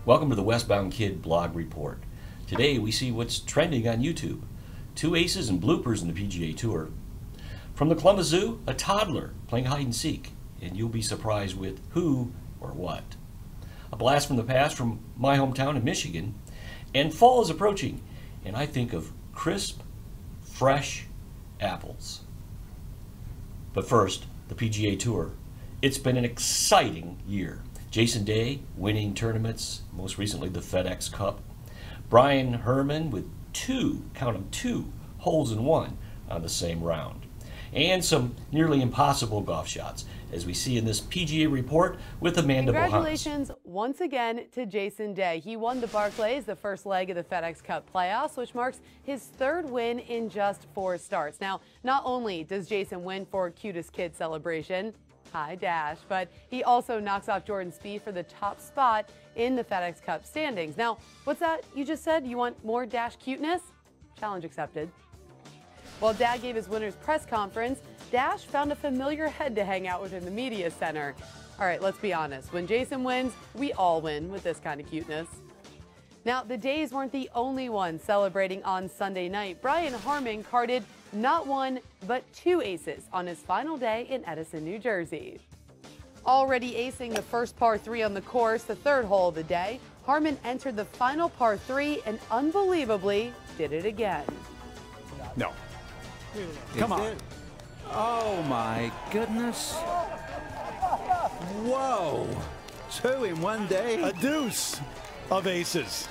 Welcome to the Westbound Kid blog report. Today we see what's trending on YouTube. 2 aces and bloopers in the PGA Tour. From the Columbus Zoo, a toddler playing hide and seek, and you'll be surprised with who or what. A blast from the past from my hometown in Michigan, and fall is approaching, and I think of crisp, fresh apples. But first, the PGA Tour. It's been an exciting year. Jason Day winning tournaments, most recently the FedEx Cup. Brian Herman with two holes in one on the same round. And some nearly impossible golf shots, as we see in this PGA report with Amanda Bohans. Congratulations once again to Jason Day. He won the Barclays, the first leg of the FedEx Cup playoffs, which marks his 3rd win in just 4 starts. Now, not only does Jason win for Cutest Kid celebration, hi Dash, but he also knocks off Jordan Spieth for the top spot in the FedEx Cup standings. Now, what's that you just said? You want more Dash cuteness? Challenge accepted. While Dad gave his winner's press conference, Dash found a familiar head to hang out with in the media center. All right, let's be honest. When Jason wins, we all win with this kind of cuteness. Now, the Days weren't the only ones celebrating on Sunday night. Brian Harmon carded not 1, but 2 aces on his final day in Edison, New Jersey. Already acing the first par 3 on the course, the 3rd hole of the day, Harmon entered the final par 3 and unbelievably did it again. No. Come on. Oh my goodness. Whoa. 2 in one day. A deuce of aces.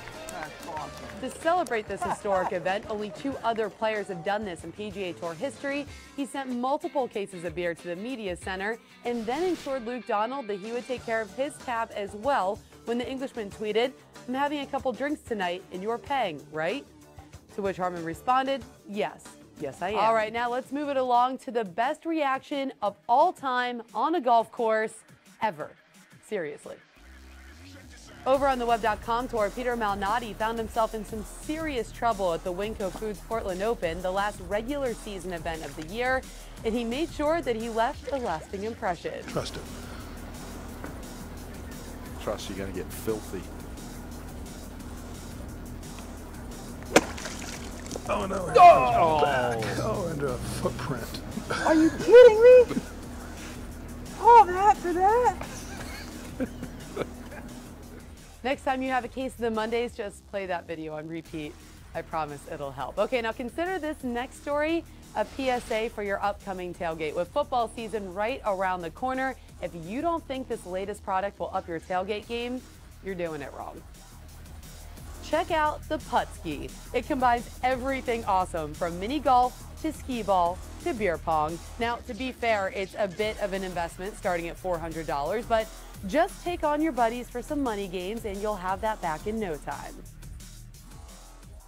To celebrate this historic event, only 2 other players have done this in PGA Tour history. He sent multiple cases of beer to the media center and then ensured Luke Donald that he would take care of his tab as well when the Englishman tweeted, "I'm having a couple drinks tonight and you're paying, right?" To which Harmon responded, "Yes. Yes, I am." All right, now let's move it along to the best reaction of all time on a golf course ever. Seriously. Over on the web.com tour, Peter Malnati found himself in some serious trouble at the Winco Foods Portland Open, the last regular season event of the year, and he made sure that he left a lasting impression. Trust him. Trust you're going to get filthy. Oh no. Oh, and a footprint. Are you kidding me? All that for that? Next time you have a case of the Mondays, just play that video on repeat. I promise it'll help. Okay, now consider this next story a PSA for your upcoming tailgate. With football season right around the corner, if you don't think this latest product will up your tailgate game, you're doing it wrong. Check out the Putt-Ski. It combines everything awesome from mini golf to skee ball to beer pong. Now, to be fair, it's a bit of an investment starting at $400, but just take on your buddies for some money games and you'll have that back in no time.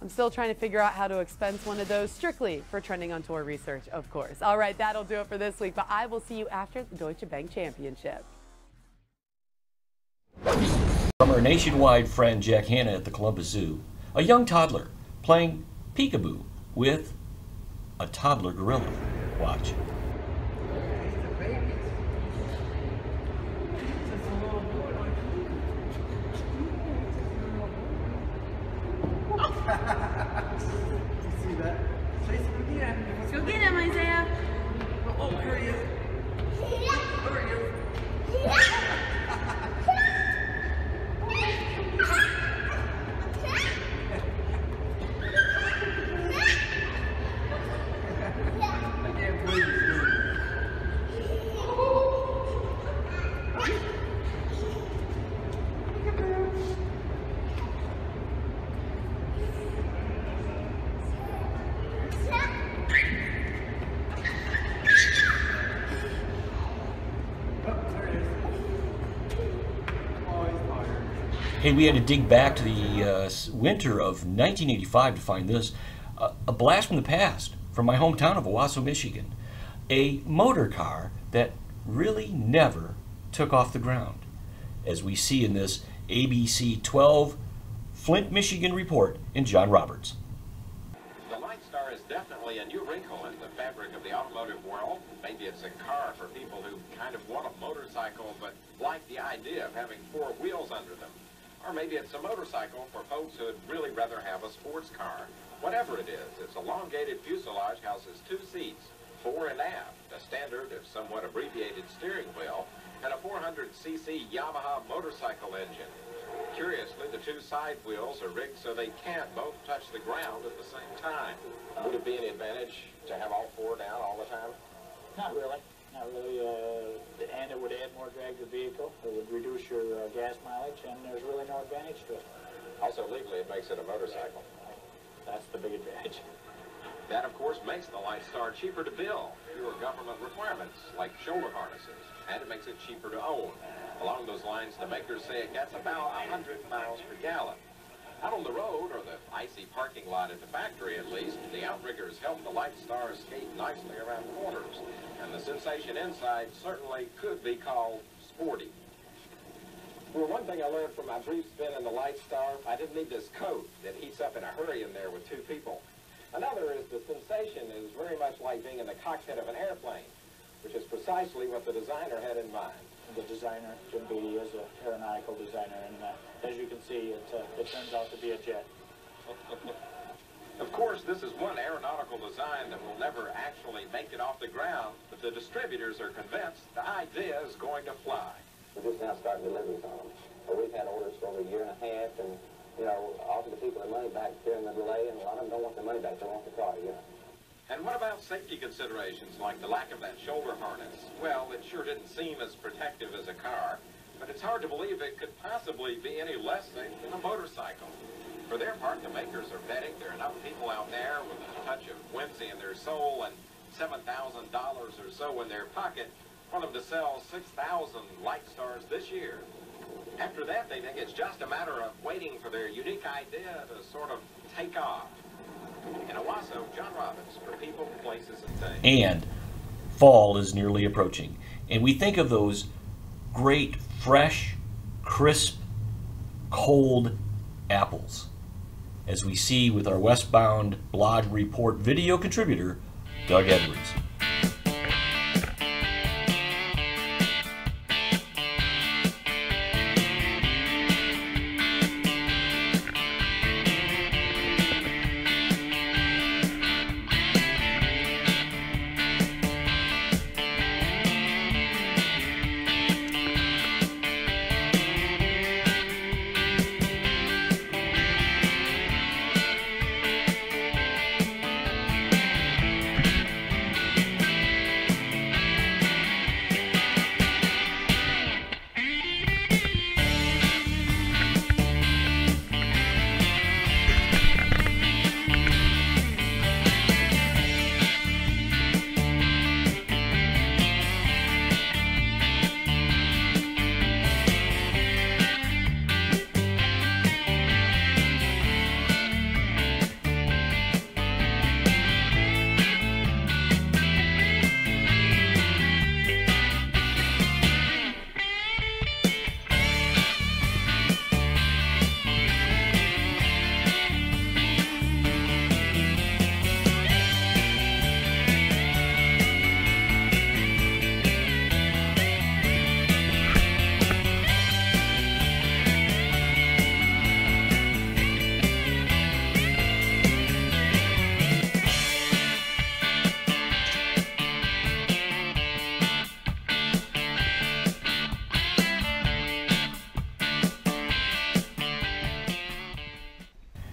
I'm still trying to figure out how to expense one of those strictly for Trending on Tour research, of course. All right, that'll do it for this week, but I will see you after the Deutsche Bank Championship. From our nationwide friend Jack Hanna at the Columbus Zoo, a young toddler playing peekaboo with a toddler gorilla. Watch. See that? Chase him again. Let's go get him, Isaiah. Oh, here he is. There he is. I can't believe he's doing it. Hey, we had to dig back to the winter of 1985 to find this. A blast from the past from my hometown of Owasso, Michigan. A motor car that really never took off the ground, as we see in this ABC 12 Flint, Michigan report in John Roberts. The Light Star is definitely a new wrinkle in the fabric of the automotive world. Maybe it's a car for people who kind of want a motorcycle but like the idea of having 4 wheels under them. Or maybe it's a motorcycle for folks who'd really rather have a sports car. Whatever it is, its elongated fuselage houses 2 seats, fore and aft, a standard, if somewhat abbreviated, steering wheel, and a 400cc Yamaha motorcycle engine. Curiously, the 2 side wheels are rigged so they can't both touch the ground at the same time. Would it be any advantage to have all 4 down all the time? Not really. Not really. And it would add more drag to the vehicle. It would reduce your gas mileage, and there's really no advantage to it. Also, legally, it makes it a motorcycle. That's the big advantage. That, of course, makes the Lightstar cheaper to build. Fewer government requirements, like shoulder harnesses. And it makes it cheaper to own. Along those lines, the makers say it gets about 100 miles per gallon. Out on the road, or the icy parking lot at the factory at least, the outriggers help the Lightstar skate nicely around corners. And the sensation inside certainly could be called sporty. Well, one thing I learned from my brief spin in the Lightstar, I didn't need this coat that heats up in a hurry in there with 2 people. Another is the sensation is very much like being in the cockpit of an airplane, which is precisely what the designer had in mind. The designer, Jim Beatty, is an aeronautical designer, and as you can see, it turns out to be a jet. Of course, this is one aeronautical design that will never actually make it off the ground, but the distributors are convinced the idea is going to fly. We're just now starting deliveries on them. We've had orders for over a year and a half, and, you know, offering the people their money back during the delay, and a lot of them don't want their money back, they want the car, you know. And what about safety considerations like the lack of that shoulder harness? Well, it sure didn't seem as protective as a car, but it's hard to believe it could possibly be any less safe than a motorcycle. For their part, the makers are betting there are enough people out there with a touch of whimsy in their soul and $7,000 or so in their pocket for them to sell 6,000 Lightstars this year. After that, they think it's just a matter of waiting for their unique idea to sort of take off. In Owasso, John Robbins for People, Places, and Things. And fall is nearly approaching. And we think of those great, fresh, crisp, cold apples, as we see with our Westbound Blog Report video contributor, Doug Edwards.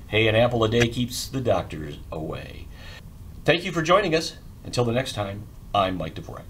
Hey, an apple a day keeps the doctors away. Thank you for joining us. Until the next time, I'm Mike Dvorak.